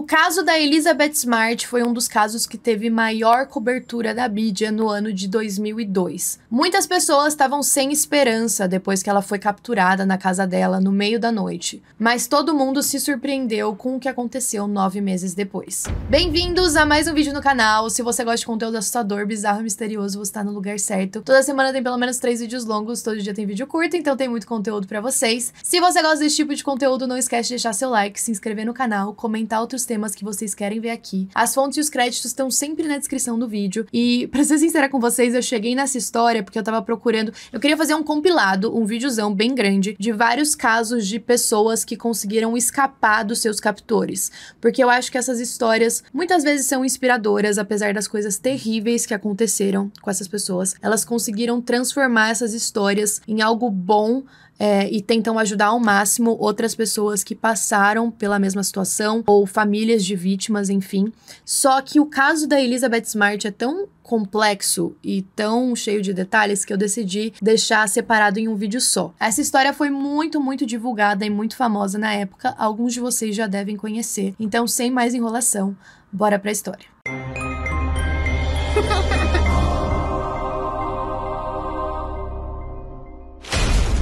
caso da Elizabeth Smart foi um dos casos que teve maior cobertura da mídia no ano de 2002. Muitas pessoas estavam sem esperança depois que ela foi capturada na casa dela no meio da noite, mas todo mundo se surpreendeu com o que aconteceu 9 meses depois. Bem-vindos a mais um vídeo no canal. Se você gosta de conteúdo assustador, bizarro e misterioso, você tá no lugar certo. Toda semana tem pelo menos 3 vídeos longos, todo dia tem vídeo curto, então tem muito conteúdo pra vocês. Se você gosta desse tipo de conteúdo, não esquece de deixar seu like, se inscrever no canal, comentar outros temas que vocês querem ver aqui. As fontes e os créditos estão sempre na descrição do vídeo. E pra ser sincera com vocês, eu cheguei nessa história porque eu tava procurando... Eu queria fazer um compilado, um videozão bem grande, de vários casos de pessoas que conseguiram escapar dos seus captores. Porque eu acho que essas histórias muitas vezes são inspiradoras, apesar das coisas terríveis que aconteceram com essas pessoas. Elas conseguiram transformar essas histórias em algo bom, e tentam ajudar ao máximo outras pessoas que passaram pela mesma situação, ou famílias de vítimas, enfim. Só que o caso da Elizabeth Smart é tão complexo e tão cheio de detalhes que eu decidi deixar separado em um vídeo só. Essa história foi muito divulgada e muito famosa na época, alguns de vocês já devem conhecer. Então, sem mais enrolação, bora pra história.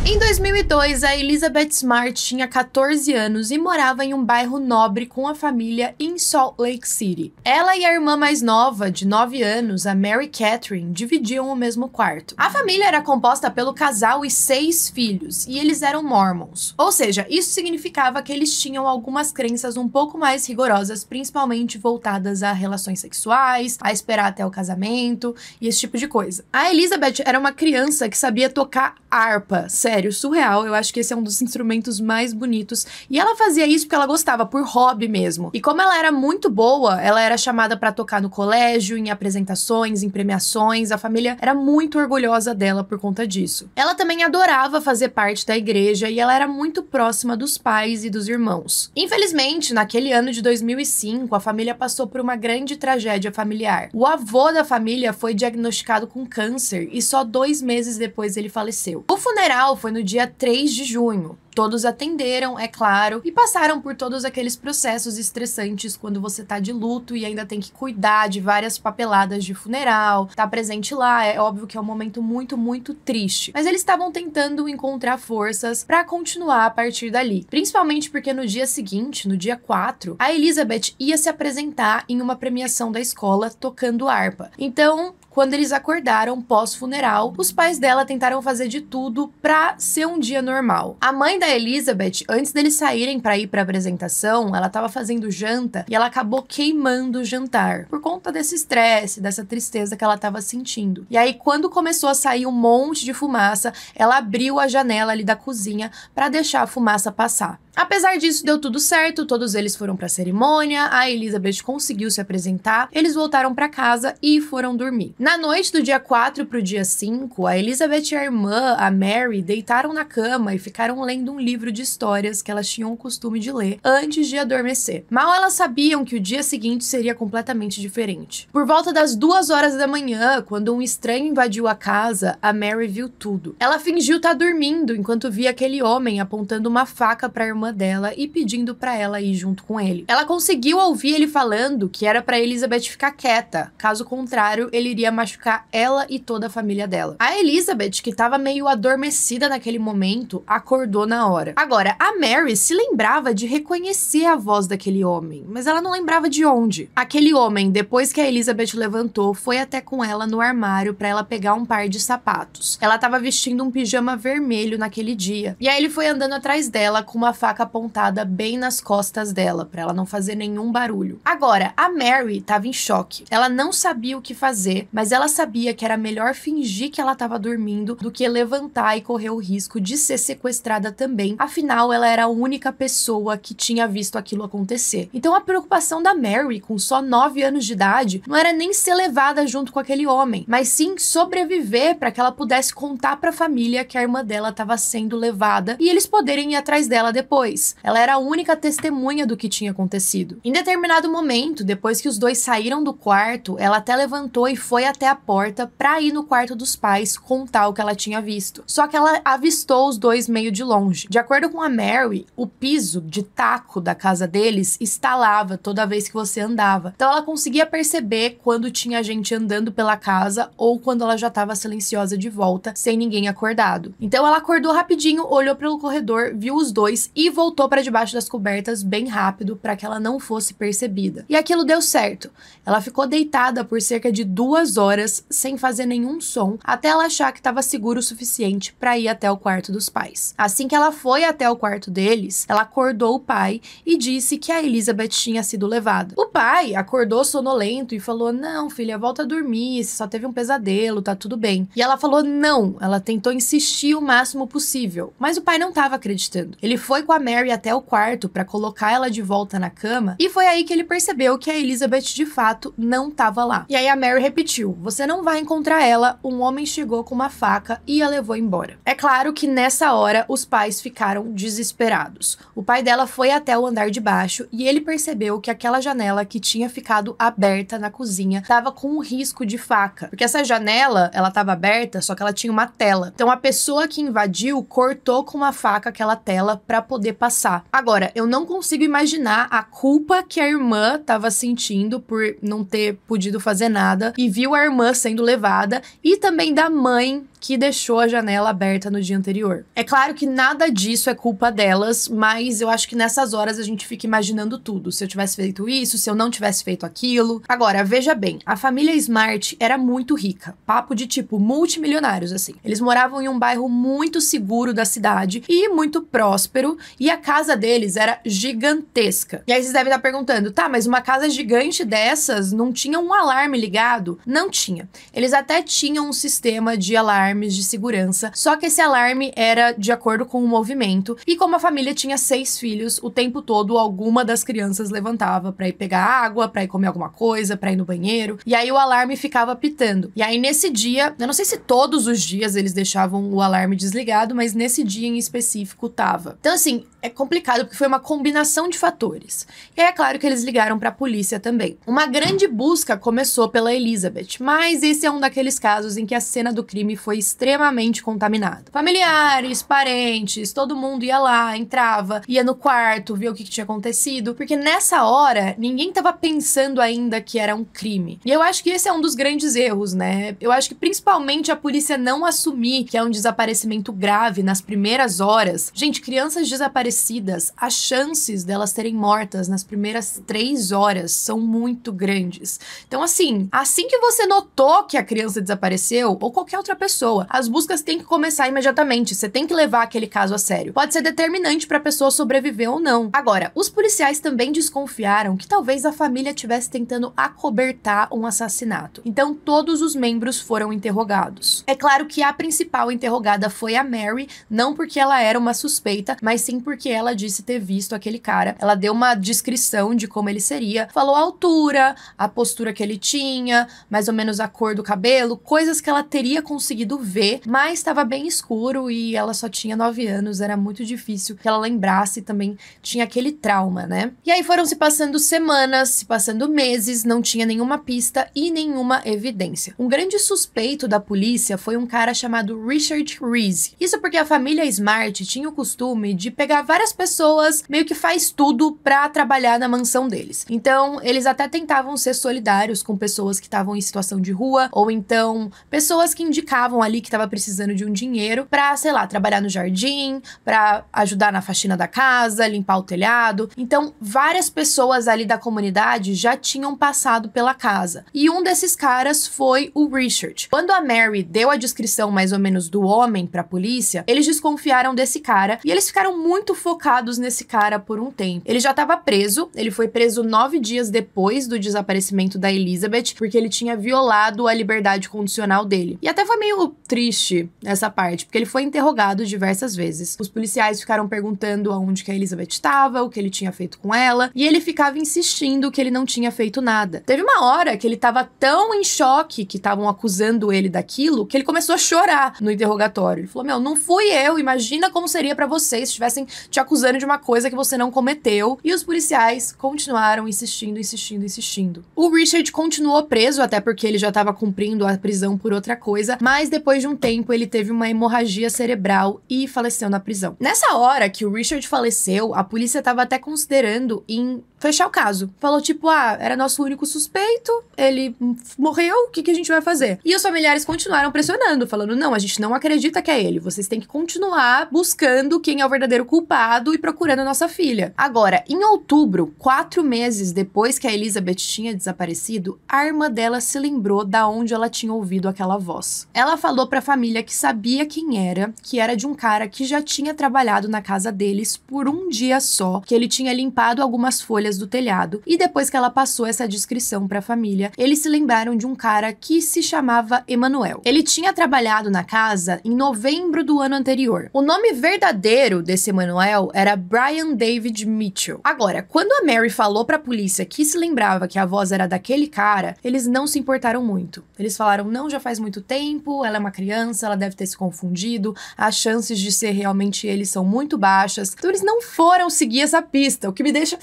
Em 2002, a Elizabeth Smart tinha 14 anos e morava em um bairro nobre com a família em Salt Lake City. Ela e a irmã mais nova, de 9 anos, a Mary Catherine, dividiam o mesmo quarto. A família era composta pelo casal e 6 filhos, e eles eram mormons. Ou seja, isso significava que eles tinham algumas crenças um pouco mais rigorosas, principalmente voltadas a relações sexuais, a esperar até o casamento e esse tipo de coisa. A Elizabeth era uma criança que sabia tocar harpa, sério, surreal. Eu acho que esse é um dos instrumentos mais bonitos. E ela fazia isso porque ela gostava, por hobby mesmo. E como ela era muito boa, ela era chamada pra tocar no colégio, em apresentações, em premiações. A família era muito orgulhosa dela por conta disso. Ela também adorava fazer parte da igreja e ela era muito próxima dos pais e dos irmãos. Infelizmente, naquele ano de 2005, a família passou por uma grande tragédia familiar. O avô da família foi diagnosticado com câncer e só 2 meses depois ele faleceu. O funeral foi no dia 3 de junho. Todos atenderam, é claro, e passaram por todos aqueles processos estressantes quando você tá de luto e ainda tem que cuidar de várias papeladas de funeral, tá presente lá. É óbvio que é um momento muito triste. Mas eles estavam tentando encontrar forças pra continuar a partir dali. Principalmente porque no dia seguinte, no dia 4, a Elizabeth ia se apresentar em uma premiação da escola tocando harpa. Então, quando eles acordaram pós-funeral, os pais dela tentaram fazer de tudo pra ser um dia normal. A mãe da Elizabeth, antes deles saírem pra ir pra apresentação, ela tava fazendo janta e ela acabou queimando o jantar, por conta desse estresse, dessa tristeza que ela tava sentindo. E aí, quando começou a sair um monte de fumaça, ela abriu a janela ali da cozinha pra deixar a fumaça passar. Apesar disso, deu tudo certo, todos eles foram pra cerimônia, a Elizabeth conseguiu se apresentar, eles voltaram pra casa e foram dormir. Na noite do dia 4 pro dia 5, a Elizabeth e a irmã, a Mary, deitaram na cama e ficaram lendo um livro de histórias que elas tinham o costume de ler antes de adormecer. Mal elas sabiam que o dia seguinte seria completamente diferente. Por volta das 2 horas da manhã, quando um estranho invadiu a casa, a Mary viu tudo. Ela fingiu estar dormindo enquanto via aquele homem apontando uma faca pra irmã dela e pedindo pra ela ir junto com ele. Ela conseguiu ouvir ele falando que era pra Elizabeth ficar quieta, caso contrário, ele iria machucar ela e toda a família dela. A Elizabeth, que tava meio adormecida naquele momento, acordou na hora. Agora, a Mary se lembrava de reconhecer a voz daquele homem, mas ela não lembrava de onde. Aquele homem, depois que a Elizabeth levantou, foi até com ela no armário pra ela pegar um par de sapatos. Ela tava vestindo um pijama vermelho naquele dia, e aí ele foi andando atrás dela com uma faca apontada bem nas costas dela, pra ela não fazer nenhum barulho. Agora, a Mary tava em choque. Ela não sabia o que fazer, mas ela sabia que era melhor fingir que ela tava dormindo do que levantar e correr o risco de ser sequestrada também. Afinal, ela era a única pessoa que tinha visto aquilo acontecer. Então, a preocupação da Mary, com só 9 anos de idade, não era nem ser levada junto com aquele homem, mas sim sobreviver para que ela pudesse contar pra família que a irmã dela estava sendo levada e eles poderem ir atrás dela depois. Ela era a única testemunha do que tinha acontecido. Em determinado momento, depois que os dois saíram do quarto, ela até levantou e foi até a porta pra ir no quarto dos pais contar o que ela tinha visto. Só que ela avistou os dois meio de longe. longe. De acordo com a Mary, o piso de taco da casa deles estalava toda vez que você andava. Então ela conseguia perceber quando tinha gente andando pela casa ou quando ela já estava silenciosa de volta, sem ninguém acordado. Então ela acordou rapidinho, olhou pelo corredor, viu os dois e voltou para debaixo das cobertas bem rápido para que ela não fosse percebida. E aquilo deu certo. Ela ficou deitada por cerca de 2 horas sem fazer nenhum som, até ela achar que estava seguro o suficiente para ir até o quarto dos pais. Assim que ela foi até o quarto deles, ela acordou o pai e disse que a Elizabeth tinha sido levada. O pai acordou sonolento e falou: "Não, filha, volta a dormir, você só teve um pesadelo, tá tudo bem." E ela falou não, ela tentou insistir o máximo possível, mas o pai não estava acreditando. Ele foi com a Mary até o quarto para colocar ela de volta na cama e foi aí que ele percebeu que a Elizabeth de fato não estava lá. E aí a Mary repetiu: "Você não vai encontrar ela, um homem chegou com uma faca e a levou embora." É claro que nessa hora os pais ficaram desesperados. O pai dela foi até o andar de baixo e ele percebeu que aquela janela que tinha ficado aberta na cozinha estava com um risco de faca, porque essa janela, ela estava aberta, só que ela tinha uma tela. Então a pessoa que invadiu cortou com uma faca aquela tela para poder passar. Agora, eu não consigo imaginar a culpa que a irmã estava sentindo por não ter podido fazer nada e viu a irmã sendo levada, e também da mãe que deixou a janela aberta no dia anterior. É claro que nada disso é culpa delas, mas eu acho que nessas horas a gente fica imaginando tudo. Se eu tivesse feito isso, se eu não tivesse feito aquilo. Agora, veja bem, a família Smart era muito rica. Papo de tipo multimilionários, assim. Eles moravam em um bairro muito seguro da cidade e muito próspero, e a casa deles era gigantesca. E aí vocês devem estar perguntando: tá, mas uma casa gigante dessas não tinha um alarme ligado? Não tinha. Eles até tinham um sistema de alarmes de segurança, só que esse alarme era de acordo com o movimento, e como a família tinha 6 filhos, o tempo todo alguma das crianças levantava pra ir pegar água, pra ir comer alguma coisa, pra ir no banheiro, e aí o alarme ficava pitando. E aí nesse dia, eu não sei se todos os dias eles deixavam o alarme desligado, mas nesse dia em específico tava. Então assim, é complicado porque foi uma combinação de fatores. E aí é claro que eles ligaram pra polícia também. Uma grande busca começou pela Elizabeth, mas esse é um daqueles casos em que a cena do crime foi extremamente contaminado. Familiares, parentes, todo mundo ia lá, entrava, ia no quarto, via o que tinha acontecido, porque nessa hora ninguém tava pensando ainda que era um crime. E eu acho que esse é um dos grandes erros, né? Eu acho que principalmente a polícia não assumir que é um desaparecimento grave nas primeiras horas. Gente, crianças desaparecidas, as chances delas serem mortas nas primeiras 3 horas são muito grandes. Então assim que você notou que a criança desapareceu, ou qualquer outra pessoa, as buscas têm que começar imediatamente. Você tem que levar aquele caso a sério. Pode ser determinante para a pessoa sobreviver ou não. Agora, os policiais também desconfiaram que talvez a família estivesse tentando acobertar um assassinato. Então, todos os membros foram interrogados. É claro que a principal interrogada foi a Mary, não porque ela era uma suspeita, mas sim porque ela disse ter visto aquele cara. Ela deu uma descrição de como ele seria, falou a altura, a postura que ele tinha, mais ou menos a cor do cabelo, coisas que ela teria conseguido ver, mas estava bem escuro e ela só tinha 9 anos, era muito difícil que ela lembrasse, e também tinha aquele trauma, né? E aí foram se passando semanas, se passando meses, não tinha nenhuma pista e nenhuma evidência. Um grande suspeito da polícia foi um cara chamado Richard Reese. Isso porque a família Smart tinha o costume de pegar várias pessoas, meio que faz tudo pra trabalhar na mansão deles. Então, eles até tentavam ser solidários com pessoas que estavam em situação de rua, ou então pessoas que indicavam ali que estava precisando de um dinheiro pra, sei lá, trabalhar no jardim, pra ajudar na faxina da casa, limpar o telhado. Então, várias pessoas ali da comunidade já tinham passado pela casa. E um desses caras foi o Richard. Quando a Mary deu a descrição mais ou menos do homem pra polícia, eles desconfiaram desse cara e eles ficaram muito focados nesse cara por um tempo. Ele já estava preso, ele foi preso 9 dias depois do desaparecimento da Elizabeth, porque ele tinha violado a liberdade condicional dele. E até foi meio triste essa parte, porque ele foi interrogado diversas vezes. Os policiais ficaram perguntando aonde que a Elizabeth estava, o que ele tinha feito com ela, e ele ficava insistindo que ele não tinha feito nada. Teve uma hora que ele estava tão em choque que estavam acusando ele daquilo, que ele começou a chorar no interrogatório. Ele falou: meu, não fui eu, imagina como seria pra vocês se tivessem te acusando de uma coisa que você não cometeu. E os policiais continuaram insistindo. O Richard continuou preso, até porque ele já estava cumprindo a prisão por outra coisa, mas depois de um tempo ele teve uma hemorragia cerebral e faleceu na prisão. Nessa hora que o Richard faleceu, a polícia estava até considerando em fechar o caso. Falou tipo, era nosso único suspeito, ele morreu, o que a gente vai fazer? E os familiares continuaram pressionando, falando, não, a gente não acredita que é ele, vocês têm que continuar buscando quem é o verdadeiro culpado e procurando a nossa filha. Agora, em outubro, 4 meses depois que a Elizabeth tinha desaparecido, a irmã dela se lembrou da onde ela tinha ouvido aquela voz. Ela falou pra família que sabia quem era, que era de um cara que já tinha trabalhado na casa deles por um dia só, que ele tinha limpado algumas folhas do telhado, e depois que ela passou essa descrição pra família, eles se lembraram de um cara que se chamava Emanuel. Ele tinha trabalhado na casa em novembro do ano anterior. O nome verdadeiro desse Emanuel era Brian David Mitchell. Agora, quando a Mary falou pra polícia que se lembrava que a voz era daquele cara, eles não se importaram muito. Eles falaram, não, já faz muito tempo, ela é uma criança, ela deve ter se confundido, as chances de ser realmente ele são muito baixas. Então eles não foram seguir essa pista, o que me deixa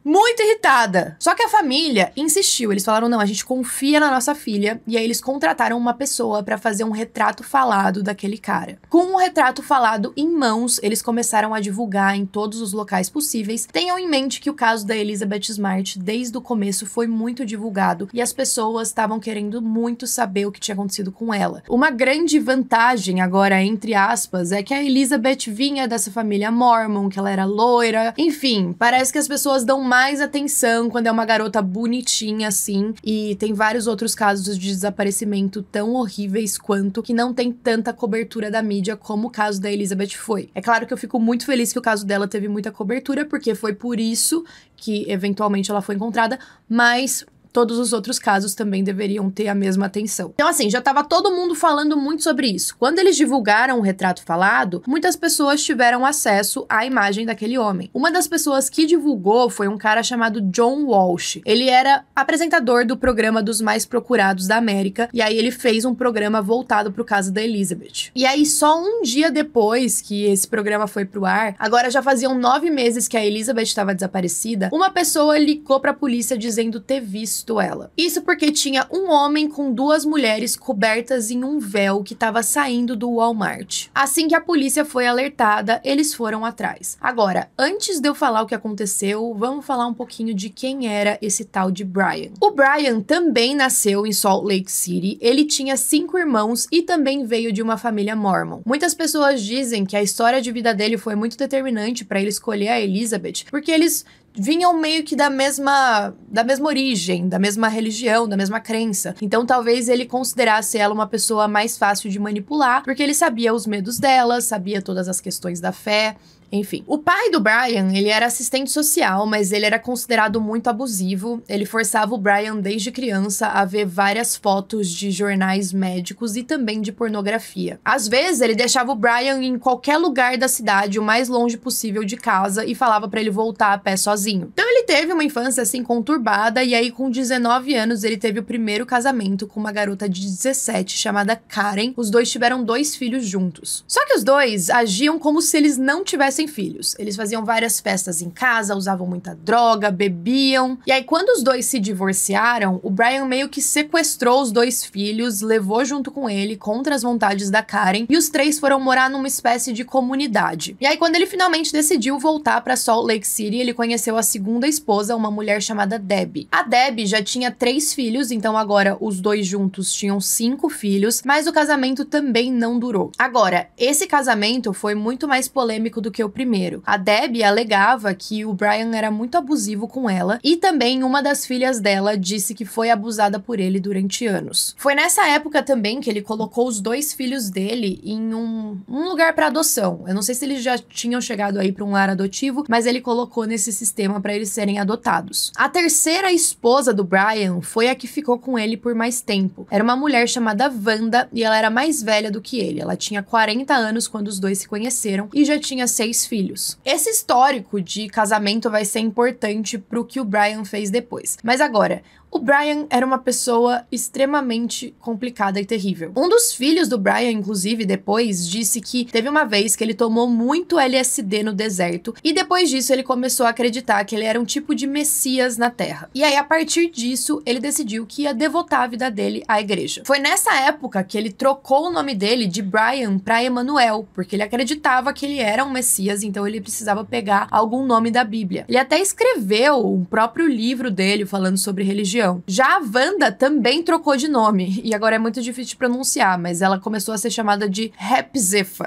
muito irritada. Só que a família insistiu. Eles falaram, não, a gente confia na nossa filha. E aí eles contrataram uma pessoa pra fazer um retrato falado daquele cara. Com o retrato falado em mãos, eles começaram a divulgar em todos os locais possíveis. Tenham em mente que o caso da Elizabeth Smart, desde o começo, foi muito divulgado. E as pessoas estavam querendo muito saber o que tinha acontecido com ela. Uma grande vantagem, agora, entre aspas, é que a Elizabeth vinha dessa família Mormon, que ela era loira. Enfim, parece que as pessoas dão mais atenção quando é uma garota bonitinha assim, e tem vários outros casos de desaparecimento tão horríveis quanto, que não tem tanta cobertura da mídia como o caso da Elizabeth foi. É claro que eu fico muito feliz que o caso dela teve muita cobertura, porque foi por isso que eventualmente ela foi encontrada, mas todos os outros casos também deveriam ter a mesma atenção. Então, assim, já tava todo mundo falando muito sobre isso. Quando eles divulgaram o retrato falado, muitas pessoas tiveram acesso à imagem daquele homem. Uma das pessoas que divulgou foi um cara chamado John Walsh. Ele era apresentador do programa dos mais procurados da América, e aí ele fez um programa voltado pro caso da Elizabeth. E aí, só um dia depois que esse programa foi pro ar, agora já faziam 9 meses que a Elizabeth estava desaparecida, uma pessoa ligou pra polícia dizendo ter visto ela. Isso porque tinha um homem com 2 mulheres cobertas em um véu que estava saindo do Walmart. Assim que a polícia foi alertada, eles foram atrás. Agora, antes de eu falar o que aconteceu, vamos falar um pouquinho de quem era esse tal de Brian. O Brian também nasceu em Salt Lake City, ele tinha 5 irmãos e também veio de uma família Mormon. Muitas pessoas dizem que a história de vida dele foi muito determinante para ele escolher a Elizabeth, porque eles vinham meio que da mesma origem, da mesma religião, da mesma crença. Então talvez ele considerasse ela uma pessoa mais fácil de manipular, porque ele sabia os medos dela, sabia todas as questões da fé. Enfim, o pai do Brian, ele era assistente social, mas ele era considerado muito abusivo. Ele forçava o Brian desde criança a ver várias fotos de jornais médicos e também de pornografia. Às vezes, ele deixava o Brian em qualquer lugar da cidade, o mais longe possível de casa, e falava pra ele voltar a pé sozinho. Então ele teve uma infância assim conturbada, e aí com 19 anos ele teve o primeiro casamento com uma garota de 17 chamada Karen. Os dois tiveram 2 filhos juntos. Só que os dois agiam como se eles não tivessem filhos. Eles faziam várias festas em casa, usavam muita droga, bebiam. E aí, quando os dois se divorciaram, o Brian meio que sequestrou os 2 filhos, levou junto com ele, contra as vontades da Karen, e os 3 foram morar numa espécie de comunidade. E aí, quando ele finalmente decidiu voltar pra Salt Lake City, ele conheceu a segunda esposa, uma mulher chamada Debbie. A Debbie já tinha 3 filhos, então agora os 2 juntos tinham 5 filhos, mas o casamento também não durou. Agora, esse casamento foi muito mais polêmico do que o primeiro. A Debbie alegava que o Brian era muito abusivo com ela, e também uma das filhas dela disse que foi abusada por ele durante anos. Foi nessa época também que ele colocou os 2 filhos dele em um lugar para adoção. Eu não sei se eles já tinham chegado aí para um lar adotivo, mas ele colocou nesse sistema para eles serem adotados. A terceira esposa do Brian foi a que ficou com ele por mais tempo. Era uma mulher chamada Wanda, e ela era mais velha do que ele. Ela tinha 40 anos quando os dois se conheceram e já tinha 6 3 filhos. Esse histórico de casamento vai ser importante pro que o Brian fez depois. Mas agora, o Brian era uma pessoa extremamente complicada e terrível. Um dos filhos do Brian, inclusive, depois, disse que teve uma vez que ele tomou muito LSD no deserto e depois disso ele começou a acreditar que ele era um tipo de messias na Terra. E aí, a partir disso, ele decidiu que ia devotar a vida dele à igreja. Foi nessa época que ele trocou o nome dele de Brian para Emanuel, porque ele acreditava que ele era um messias, então ele precisava pegar algum nome da Bíblia. Ele até escreveu um próprio livro dele falando sobre religião. Já a Wanda também trocou de nome, e agora é muito difícil de pronunciar, mas ela começou a ser chamada de Hepzefa.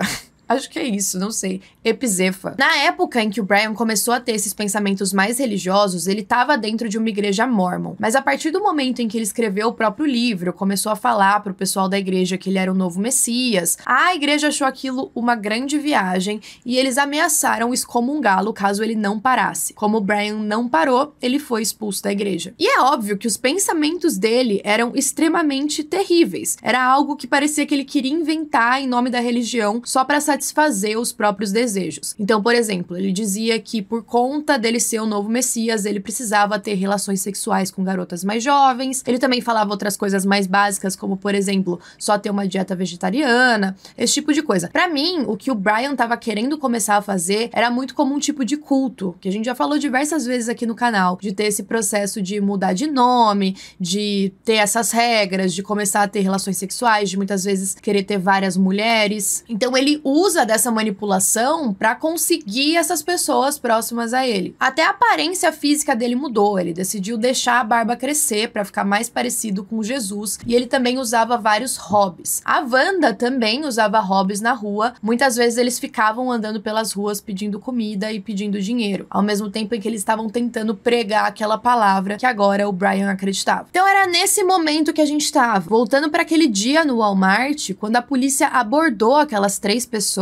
Acho que é isso, não sei. Epizefa. Na época em que o Brian começou a ter esses pensamentos mais religiosos, ele estava dentro de uma igreja mórmon. Mas a partir do momento em que ele escreveu o próprio livro, começou a falar pro pessoal da igreja que ele era o novo Messias, a igreja achou aquilo uma grande viagem e eles ameaçaram excomungá-lo caso ele não parasse. Como o Brian não parou, ele foi expulso da igreja. E é óbvio que os pensamentos dele eram extremamente terríveis. Era algo que parecia que ele queria inventar em nome da religião só para satisfazer os próprios desejos. Então, por exemplo, ele dizia que por conta dele ser o novo Messias, ele precisava ter relações sexuais com garotas mais jovens. Ele também falava outras coisas mais básicas, como, por exemplo, só ter uma dieta vegetariana, esse tipo de coisa. Pra mim, o que o Brian tava querendo começar a fazer era muito como um tipo de culto, que a gente já falou diversas vezes aqui no canal, de ter esse processo de mudar de nome, de ter essas regras, de começar a ter relações sexuais, de muitas vezes querer ter várias mulheres. Então, ele usa dessa manipulação pra conseguir essas pessoas próximas a ele. Até a aparência física dele mudou, ele decidiu deixar a barba crescer pra ficar mais parecido com Jesus, e ele também usava vários hobbies. A Wanda também usava hobbies na rua, muitas vezes eles ficavam andando pelas ruas pedindo comida e pedindo dinheiro, ao mesmo tempo em que eles estavam tentando pregar aquela palavra que agora o Brian acreditava. Então era nesse momento que a gente tava, voltando para aquele dia no Walmart, quando a polícia abordou aquelas 3 pessoas,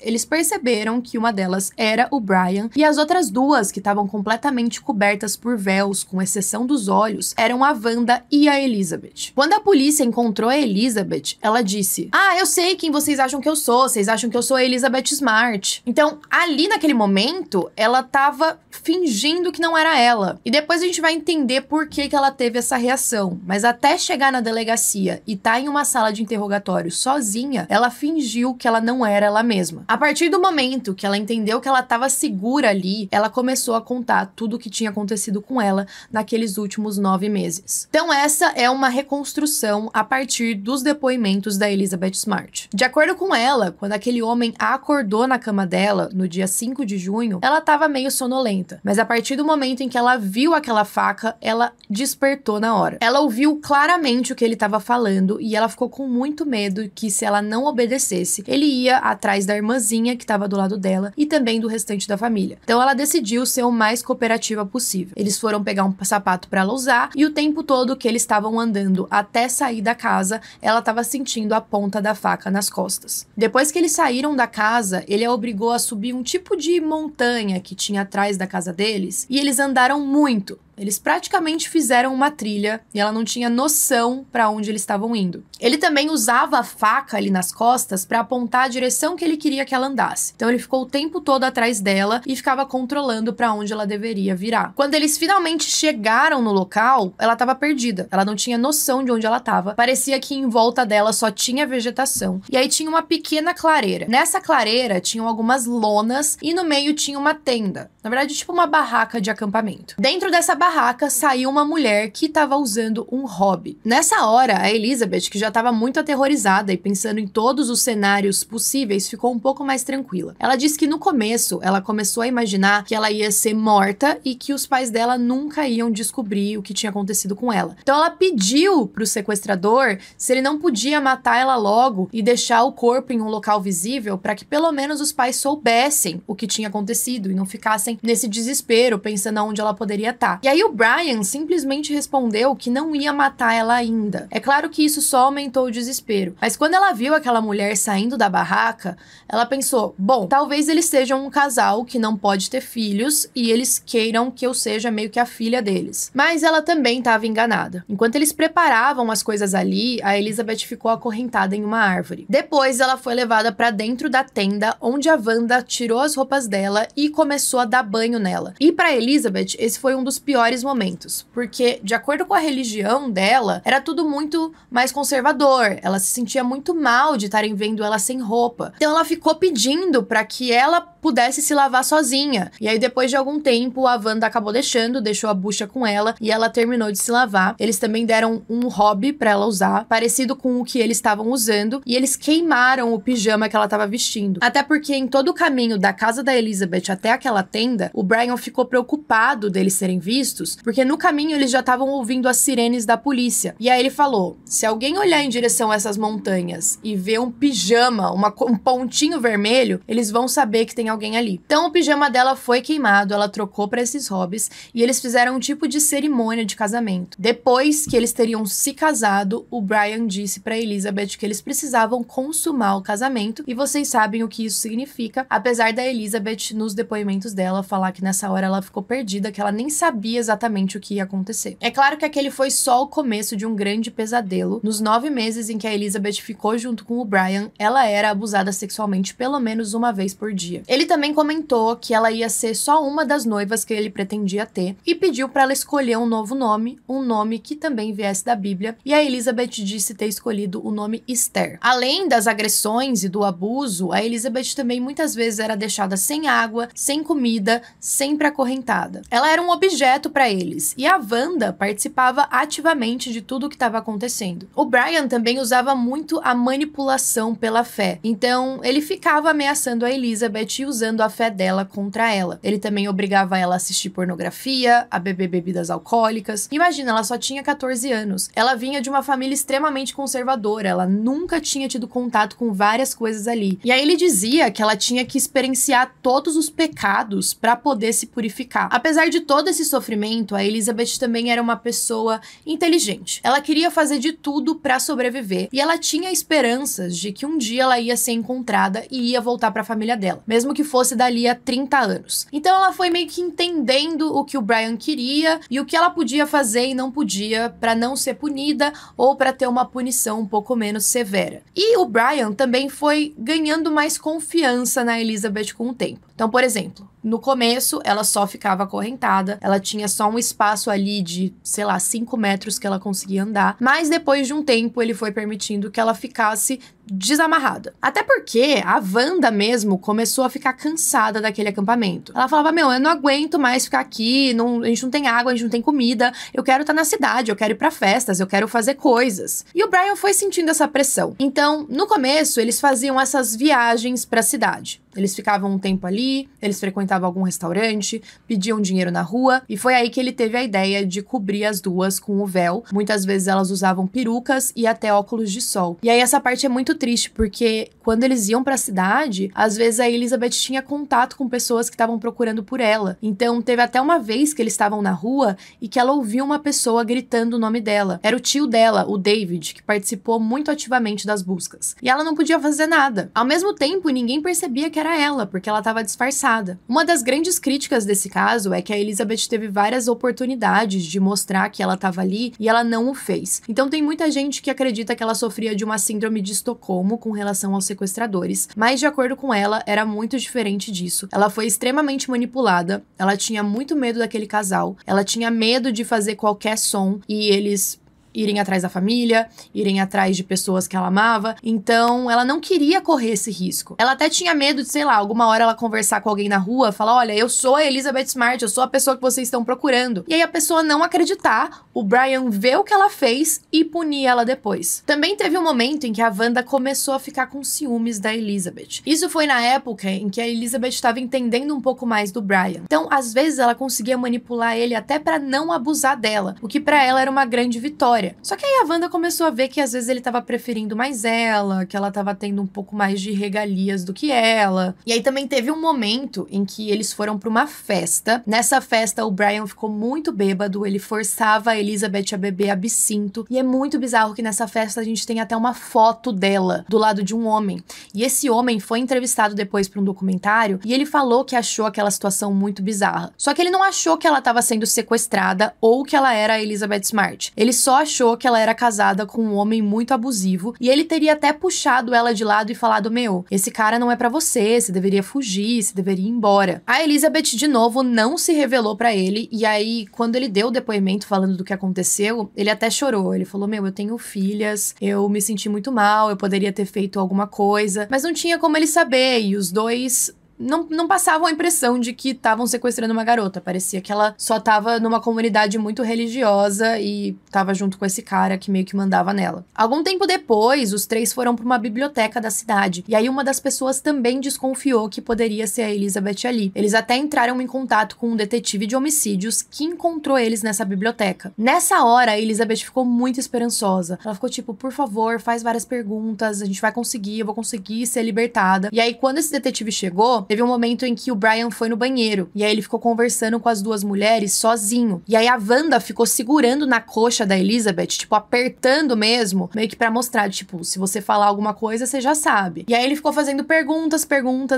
eles perceberam que uma delas era o Brian e as outras 2, que estavam completamente cobertas por véus, com exceção dos olhos, eram a Wanda e a Elizabeth. Quando a polícia encontrou a Elizabeth, ela disse: "Ah, eu sei quem vocês acham que eu sou, vocês acham que eu sou a Elizabeth Smart." Então, ali naquele momento, ela tava fingindo que não era ela. E depois a gente vai entender por que ela teve essa reação. Mas até chegar na delegacia e tá em uma sala de interrogatório sozinha, ela fingiu que ela não era ela mesma. A partir do momento que ela entendeu que ela estava segura ali, ela começou a contar tudo o que tinha acontecido com ela naqueles últimos 9 meses. Então essa é uma reconstrução a partir dos depoimentos da Elizabeth Smart. De acordo com ela, quando aquele homem a acordou na cama dela, no dia 5 de junho, ela estava meio sonolenta, mas a partir do momento em que ela viu aquela faca, ela despertou na hora. Ela ouviu claramente o que ele estava falando e ela ficou com muito medo que se ela não obedecesse, ele ia atrás da irmãzinha que estava do lado dela e também do restante da família. Então ela decidiu ser o mais cooperativa possível. Eles foram pegar um sapato para ela usar e o tempo todo que eles estavam andando até sair da casa, ela estava sentindo a ponta da faca nas costas. Depois que eles saíram da casa, ele a obrigou a subir um tipo de montanha que tinha atrás da casa deles e eles andaram muito. Eles praticamente fizeram uma trilha e ela não tinha noção para onde eles estavam indo. Ele também usava a faca ali nas costas para apontar a direção que ele queria que ela andasse. Então ele ficou o tempo todo atrás dela e ficava controlando para onde ela deveria virar. Quando eles finalmente chegaram no local, ela estava perdida. Ela não tinha noção de onde ela estava. Parecia que em volta dela só tinha vegetação. E aí tinha uma pequena clareira. Nessa clareira tinham algumas lonas e no meio tinha uma tenda. Na verdade, tipo uma barraca de acampamento. Dentro dessa barraca saiu uma mulher que estava usando um hobby. Nessa hora, a Elizabeth, que já estava muito aterrorizada e pensando em todos os cenários possíveis, ficou um pouco mais tranquila. Ela disse que no começo, ela começou a imaginar que ela ia ser morta e que os pais dela nunca iam descobrir o que tinha acontecido com ela. Então ela pediu pro sequestrador se ele não podia matar ela logo e deixar o corpo em um local visível para que pelo menos os pais soubessem o que tinha acontecido e não ficassem estivessem nesse desespero, pensando aonde ela poderia estar. E aí o Brian simplesmente respondeu que não ia matar ela ainda. É claro que isso só aumentou o desespero, mas quando ela viu aquela mulher saindo da barraca, ela pensou, bom, talvez eles sejam um casal que não pode ter filhos e eles queiram que eu seja meio que a filha deles. Mas ela também estava enganada. Enquanto eles preparavam as coisas ali, a Elizabeth ficou acorrentada em uma árvore. Depois ela foi levada para dentro da tenda, onde a Wanda tirou as roupas dela e começou a dar banho nela. E para Elizabeth, esse foi um dos piores momentos, porque de acordo com a religião dela, era tudo muito mais conservador. Ela se sentia muito mal de estarem vendo ela sem roupa. Então ela ficou pedindo para que ela pudesse se lavar sozinha. E aí depois de algum tempo, a Wanda acabou deixou a bucha com ela e ela terminou de se lavar. Eles também deram um hobby para ela usar, parecido com o que eles estavam usando, e eles queimaram o pijama que ela estava vestindo. Até porque em todo o caminho da casa da Elizabeth até aquela tenda, o Brian ficou preocupado deles serem vistos, porque no caminho eles já estavam ouvindo as sirenes da polícia. E aí ele falou, se alguém olhar em direção a essas montanhas e ver um pijama, um pontinho vermelho, eles vão saber que tem alguém ali. Então o pijama dela foi queimado, ela trocou para esses hobbies e eles fizeram um tipo de cerimônia de casamento. Depois que eles teriam se casado, o Brian disse para Elizabeth que eles precisavam consumar o casamento e vocês sabem o que isso significa, apesar da Elizabeth nos depoimentos dela falar que nessa hora ela ficou perdida, que ela nem sabia exatamente o que ia acontecer. É claro que aquele foi só o começo de um grande pesadelo. Nos 9 meses em que a Elizabeth ficou junto com o Brian, ela era abusada sexualmente pelo menos uma vez por dia. Ele também comentou que ela ia ser só uma das noivas que ele pretendia ter e pediu para ela escolher um novo nome, um nome que também viesse da Bíblia, e a Elizabeth disse ter escolhido o nome Esther. Além das agressões e do abuso, a Elizabeth também muitas vezes era deixada sem água, sem comida, sempre acorrentada. Ela era um objeto para eles, e a Wanda participava ativamente de tudo o que estava acontecendo. O Brian também usava muito a manipulação pela fé, então ele ficava ameaçando a Elizabeth e usando a fé dela contra ela. Ele também obrigava ela a assistir pornografia, a beber bebidas alcoólicas. Imagina, ela só tinha 14 anos. Ela vinha de uma família extremamente conservadora, ela nunca tinha tido contato com várias coisas ali. E aí ele dizia que ela tinha que experienciar todos os pecados para poder se purificar. Apesar de todo esse sofrimento, a Elizabeth também era uma pessoa inteligente. Ela queria fazer de tudo para sobreviver e ela tinha esperanças de que um dia ela ia ser encontrada e ia voltar para a família dela, mesmo que fosse dali a 30 anos. Então ela foi meio que entendendo o que o Brian queria e o que ela podia fazer e não podia para não ser punida ou para ter uma punição um pouco menos severa. E o Brian também foi ganhando mais confiança na Elizabeth com o tempo. Então, por exemplo, no começo, ela só ficava acorrentada, ela tinha só um espaço ali de, sei lá, 5 metros que ela conseguia andar, mas depois de um tempo ele foi permitindo que ela ficasse desamarrada. Até porque a Wanda mesmo começou a ficar cansada daquele acampamento. Ela falava, meu, eu não aguento mais ficar aqui, a gente não tem água, a gente não tem comida, eu quero estar na cidade, eu quero ir pra festas, eu quero fazer coisas. E o Brian foi sentindo essa pressão. Então, no começo, eles faziam essas viagens pra cidade. Eles ficavam um tempo ali, eles frequentavam algum restaurante, pediam dinheiro na rua, e foi aí que ele teve a ideia de cobrir as duas com o véu. Muitas vezes elas usavam perucas e até óculos de sol. E aí essa parte é muito triste, porque quando eles iam pra cidade, às vezes a Elizabeth tinha contato com pessoas que estavam procurando por ela. Então teve até uma vez que eles estavam na rua e que ela ouviu uma pessoa gritando o nome dela. Era o tio dela, o David, que participou muito ativamente das buscas. E ela não podia fazer nada. Ao mesmo tempo, ninguém percebia que era ela, porque ela estava disfarçada. Uma das grandes críticas desse caso é que a Elizabeth teve várias oportunidades de mostrar que ela estava ali e ela não o fez. Então tem muita gente que acredita que ela sofria de uma síndrome de Estocolmo com relação aos sequestradores, mas de acordo com ela, era muito diferente disso. Ela foi extremamente manipulada, ela tinha muito medo daquele casal, ela tinha medo de fazer qualquer som e eles irem atrás da família, irem atrás de pessoas que ela amava. Então, ela não queria correr esse risco. Ela até tinha medo de, sei lá, alguma hora ela conversar com alguém na rua, falar, olha, eu sou a Elizabeth Smart, eu sou a pessoa que vocês estão procurando. E aí a pessoa não acreditar, o Brian vê o que ela fez e punir ela depois. Também teve um momento em que a Wanda começou a ficar com ciúmes da Elizabeth. Isso foi na época em que a Elizabeth estava entendendo um pouco mais do Brian. Então, às vezes, ela conseguia manipular ele até pra não abusar dela, o que pra ela era uma grande vitória. história. Só que aí a Wanda começou a ver que às vezes ele tava preferindo mais ela, que ela tava tendo um pouco mais de regalias do que ela. E aí também teve um momento em que eles foram pra uma festa. Nessa festa, o Brian ficou muito bêbado, ele forçava a Elizabeth a beber absinto. E é muito bizarro que nessa festa a gente tem até uma foto dela, do lado de um homem. E esse homem foi entrevistado depois pra um documentário, e ele falou que achou aquela situação muito bizarra. Só que ele não achou que ela tava sendo sequestrada ou que ela era a Elizabeth Smart. Ele só achou que ela era casada com um homem muito abusivo, e ele teria até puxado ela de lado e falado: meu, esse cara não é pra você deveria fugir, você deveria ir embora. A Elizabeth, de novo, não se revelou pra ele, e aí, quando ele deu o depoimento falando do que aconteceu, ele até chorou. Ele falou: meu, eu tenho filhas, eu me senti muito mal, eu poderia ter feito alguma coisa, mas não tinha como ele saber, e os dois não passavam a impressão de que estavam sequestrando uma garota. Parecia que ela só tava numa comunidade muito religiosa e tava junto com esse cara que meio que mandava nela. Algum tempo depois, os três foram pra uma biblioteca da cidade. E aí uma das pessoas também desconfiou que poderia ser a Elizabeth ali. Eles até entraram em contato com um detetive de homicídios que encontrou eles nessa biblioteca. Nessa hora, a Elizabeth ficou muito esperançosa. Ela ficou tipo: por favor, faz várias perguntas, a gente vai conseguir, eu vou conseguir ser libertada. E aí, quando esse detetive chegou, teve um momento em que o Brian foi no banheiro, e aí ele ficou conversando com as duas mulheres sozinho. E aí a Wanda ficou segurando na coxa da Elizabeth, tipo, apertando mesmo, meio que pra mostrar, tipo, se você falar alguma coisa, você já sabe. E aí ele ficou fazendo perguntas,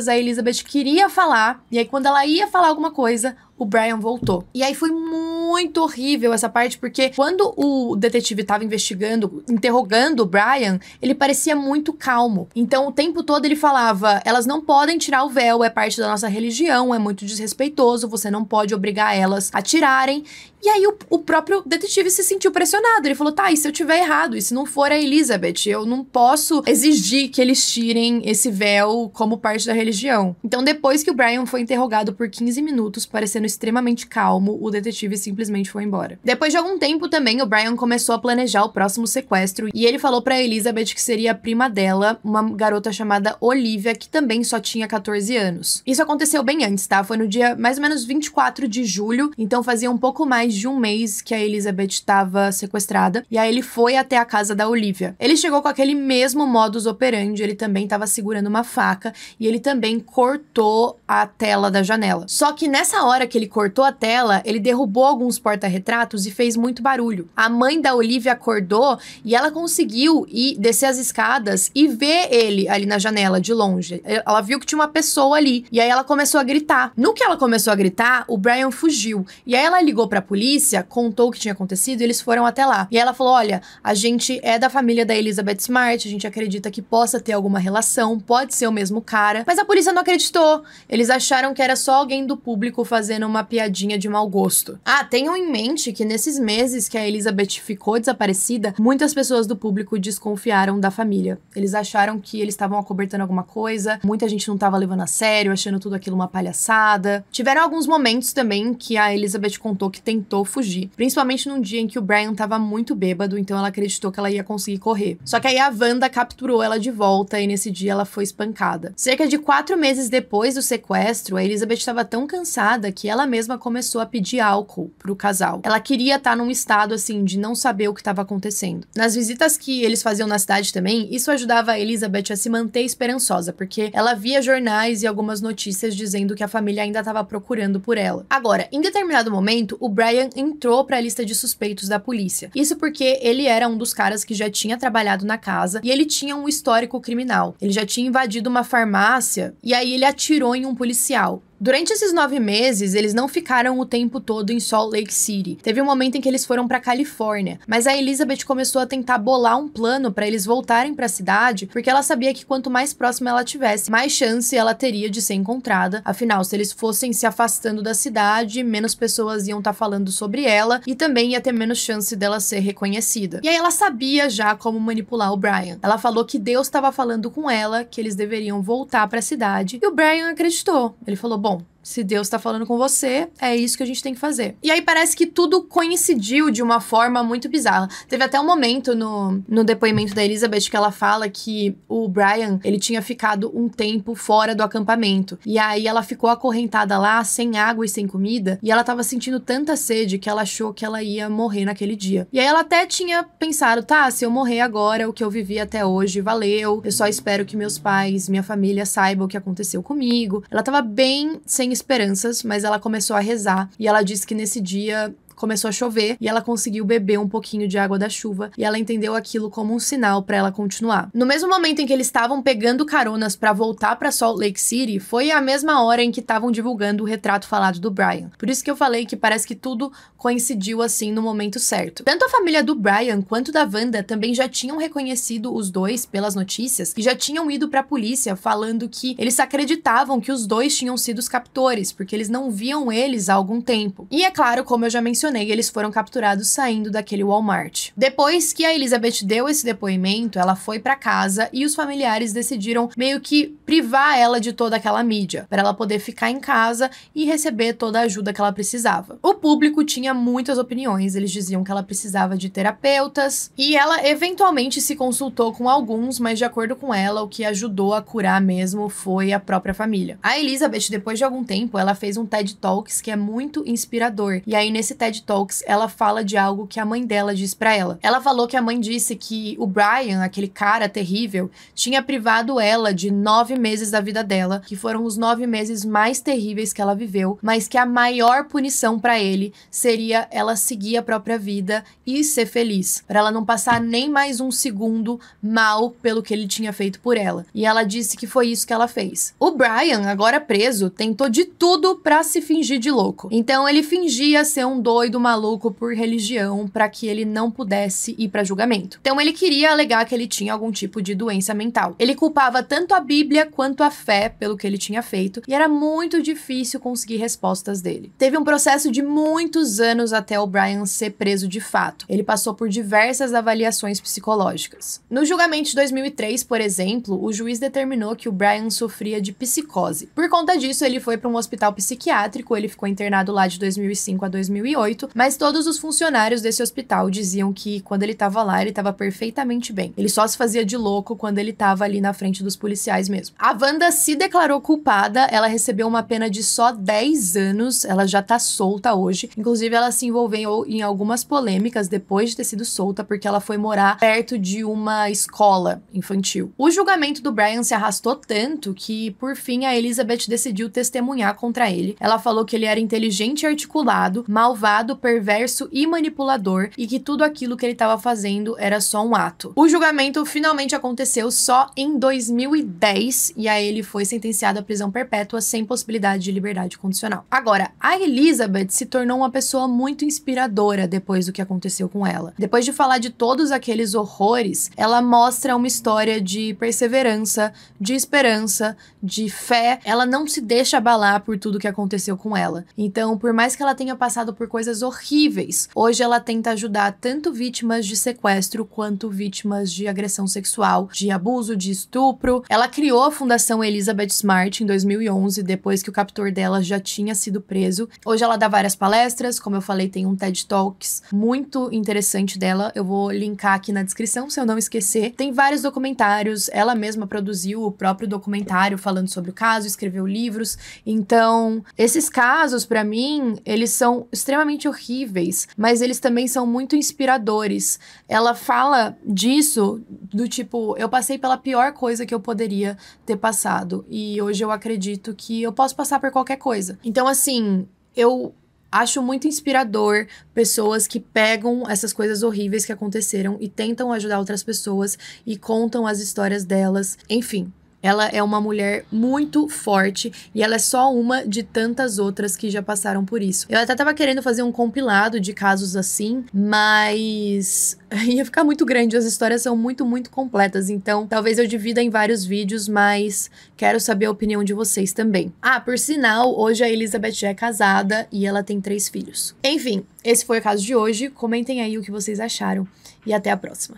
a Elizabeth queria falar, e aí quando ela ia falar alguma coisa, o Brian voltou. E aí foi muito horrível essa parte, porque quando o detetive tava interrogando o Brian, ele parecia muito calmo. Então, o tempo todo ele falava: elas não podem tirar o véu, é parte da nossa religião, é muito desrespeitoso, você não pode obrigar elas a tirarem. E aí o próprio detetive se sentiu pressionado. Ele falou: tá, e se eu tiver errado? E se não for a Elizabeth? Eu não posso exigir que eles tirem esse véu como parte da religião. Então, depois que o Brian foi interrogado por 15 minutos, parecendo extremamente calmo, o detetive simplesmente foi embora. Depois de algum tempo também, o Brian começou a planejar o próximo sequestro, e ele falou pra Elizabeth que seria a prima dela, uma garota chamada Olivia, que também só tinha 14 anos. Isso aconteceu bem antes, tá? Foi no dia mais ou menos 24 de julho, então fazia um pouco mais de um mês que a Elizabeth estava sequestrada, e aí ele foi até a casa da Olivia. Ele chegou com aquele mesmo modus operandi, ele também estava segurando uma faca, e ele também cortou a tela da janela. Só que nessa hora que ele cortou a tela, ele derrubou alguns porta-retratos e fez muito barulho. A mãe da Olivia acordou e ela conseguiu ir descer as escadas e ver ele ali na janela de longe. Ela viu que tinha uma pessoa ali, e aí ela começou a gritar. No que ela começou a gritar, o Brian fugiu, e aí ela ligou pra polícia, contou o que tinha acontecido e eles foram até lá. E ela falou: olha, a gente é da família da Elizabeth Smart, a gente acredita que possa ter alguma relação, pode ser o mesmo cara. Mas a polícia não acreditou. Eles acharam que era só alguém do público fazendo uma piadinha de mau gosto. Ah, tenham em mente que nesses meses que a Elizabeth ficou desaparecida, muitas pessoas do público desconfiaram da família. Eles acharam que eles estavam acobertando alguma coisa, muita gente não tava levando a sério, achando tudo aquilo uma palhaçada. Tiveram alguns momentos também que a Elizabeth contou que tentou fugir, principalmente num dia em que o Brian tava muito bêbado, então ela acreditou que ela ia conseguir correr. Só que aí a Wanda capturou ela de volta e nesse dia ela foi espancada. Cerca de 4 meses depois do sequestro, a Elizabeth estava tão cansada que ela mesma começou a pedir álcool pro casal. Ela queria estar num estado assim de não saber o que estava acontecendo. Nas visitas que eles faziam na cidade também, isso ajudava a Elizabeth a se manter esperançosa, porque ela via jornais e algumas notícias dizendo que a família ainda estava procurando por ela. Agora, em determinado momento, o Brian entrou para a lista de suspeitos da polícia. Isso porque ele era um dos caras que já tinha trabalhado na casa e ele tinha um histórico criminal. Ele já tinha invadido uma farmácia e aí ele atirou em um policial. Durante esses 9 meses, eles não ficaram o tempo todo em Salt Lake City. Teve um momento em que eles foram pra Califórnia, mas a Elizabeth começou a tentar bolar um plano pra eles voltarem pra cidade, porque ela sabia que quanto mais próxima ela tivesse, mais chance ela teria de ser encontrada. Afinal, se eles fossem se afastando da cidade, menos pessoas iam estar falando sobre ela e também ia ter menos chance dela ser reconhecida. E aí ela sabia já como manipular o Brian. Ela falou que Deus estava falando com ela, que eles deveriam voltar pra cidade, e o Brian acreditou. Ele falou: bom, Se Deus tá falando com você, é isso que a gente tem que fazer. E aí parece que tudo coincidiu de uma forma muito bizarra. Teve até um momento no depoimento da Elizabeth que ela fala que o Brian, ele tinha ficado um tempo fora do acampamento. E aí ela ficou acorrentada lá, sem água e sem comida, e ela tava sentindo tanta sede que ela achou que ela ia morrer naquele dia. E aí ela até tinha pensado, tá, se eu morrer agora, o que eu vivi até hoje valeu, eu só espero que meus pais, minha família saibam o que aconteceu comigo. Ela tava bem sem esperanças, mas ela começou a rezar, e ela disse que nesse dia começou a chover e ela conseguiu beber um pouquinho de água da chuva e ela entendeu aquilo como um sinal pra ela continuar. No mesmo momento em que eles estavam pegando caronas pra voltar pra Salt Lake City, foi a mesma hora em que estavam divulgando o retrato falado do Brian. Por isso que eu falei que parece que tudo coincidiu assim no momento certo. Tanto a família do Brian quanto da Wanda também já tinham reconhecido os dois pelas notícias e já tinham ido pra polícia falando que eles acreditavam que os dois tinham sido os captores, porque eles não viam eles há algum tempo. E é claro, como eu já mencionei, eles foram capturados saindo daquele Walmart. Depois que a Elizabeth deu esse depoimento, ela foi pra casa e os familiares decidiram meio que privar ela de toda aquela mídia, para ela poder ficar em casa e receber toda a ajuda que ela precisava. O público tinha muitas opiniões, eles diziam que ela precisava de terapeutas e ela eventualmente se consultou com alguns, mas de acordo com ela, o que ajudou a curar mesmo foi a própria família. A Elizabeth, depois de algum tempo, ela fez um TED Talks que é muito inspirador. E aí nesse TED Talks, ela fala de algo que a mãe dela disse pra ela. Ela falou que a mãe disse que o Brian, aquele cara terrível, tinha privado ela de 9 meses da vida dela, que foram os 9 meses mais terríveis que ela viveu, mas que a maior punição pra ele seria ela seguir a própria vida e ser feliz, pra ela não passar nem mais um segundo mal pelo que ele tinha feito por ela. E ela disse que foi isso que ela fez. O Brian, agora preso, tentou de tudo pra se fingir de louco. Então ele fingia ser um doido maluco por religião para que ele não pudesse ir para julgamento. Então ele queria alegar que ele tinha algum tipo de doença mental. Ele culpava tanto a Bíblia quanto a fé pelo que ele tinha feito e era muito difícil conseguir respostas dele. Teve um processo de muitos anos até o Brian ser preso de fato. Ele passou por diversas avaliações psicológicas. No julgamento de 2003, por exemplo, o juiz determinou que o Brian sofria de psicose. Por conta disso, ele foi para um hospital psiquiátrico, ele ficou internado lá de 2005 a 2008, mas todos os funcionários desse hospital diziam que quando ele tava lá, ele tava perfeitamente bem. Ele só se fazia de louco quando ele tava ali na frente dos policiais mesmo. A Wanda se declarou culpada, ela recebeu uma pena de só 10 anos, ela já tá solta hoje. Inclusive, ela se envolveu em algumas polêmicas depois de ter sido solta, porque ela foi morar perto de uma escola infantil. O julgamento do Brian se arrastou tanto que, por fim, a Elizabeth decidiu testemunhar contra ele. Ela falou que ele era inteligente e articulado, malvado, perverso e manipulador e que tudo aquilo que ele estava fazendo era só um ato. O julgamento finalmente aconteceu só em 2010 e aí ele foi sentenciado à prisão perpétua sem possibilidade de liberdade condicional. Agora, a Elizabeth se tornou uma pessoa muito inspiradora depois do que aconteceu com ela. Depois de falar de todos aqueles horrores, ela mostra uma história de perseverança, de esperança, de fé. Ela não se deixa abalar por tudo que aconteceu com ela. Então, por mais que ela tenha passado por coisas horríveis, hoje ela tenta ajudar tanto vítimas de sequestro quanto vítimas de agressão sexual, de abuso, de estupro. Ela criou a Fundação Elizabeth Smart em 2011, depois que o captor dela já tinha sido preso. Hoje ela dá várias palestras, como eu falei, tem um TED Talks muito interessante dela, eu vou linkar aqui na descrição se eu não esquecer. Tem vários documentários, ela mesma produziu o próprio documentário falando sobre o caso, escreveu livros. Então, esses casos, pra mim, eles são extremamente horríveis, mas eles também são muito inspiradores. Ela fala disso, do tipo, eu passei pela pior coisa que eu poderia ter passado, e hoje eu acredito que eu posso passar por qualquer coisa. Então, assim, eu acho muito inspirador pessoas que pegam essas coisas horríveis que aconteceram e tentam ajudar outras pessoas e contam as histórias delas, enfim. Ela é uma mulher muito forte e ela é só uma de tantas outras que já passaram por isso. Eu até tava querendo fazer um compilado de casos assim, mas ia ficar muito grande, as histórias são muito, muito completas, então talvez eu divida em vários vídeos, mas quero saber a opinião de vocês também. Ah, por sinal, hoje a Elizabeth já é casada e ela tem 3 filhos. Enfim, esse foi o caso de hoje, comentem aí o que vocês acharam e até a próxima.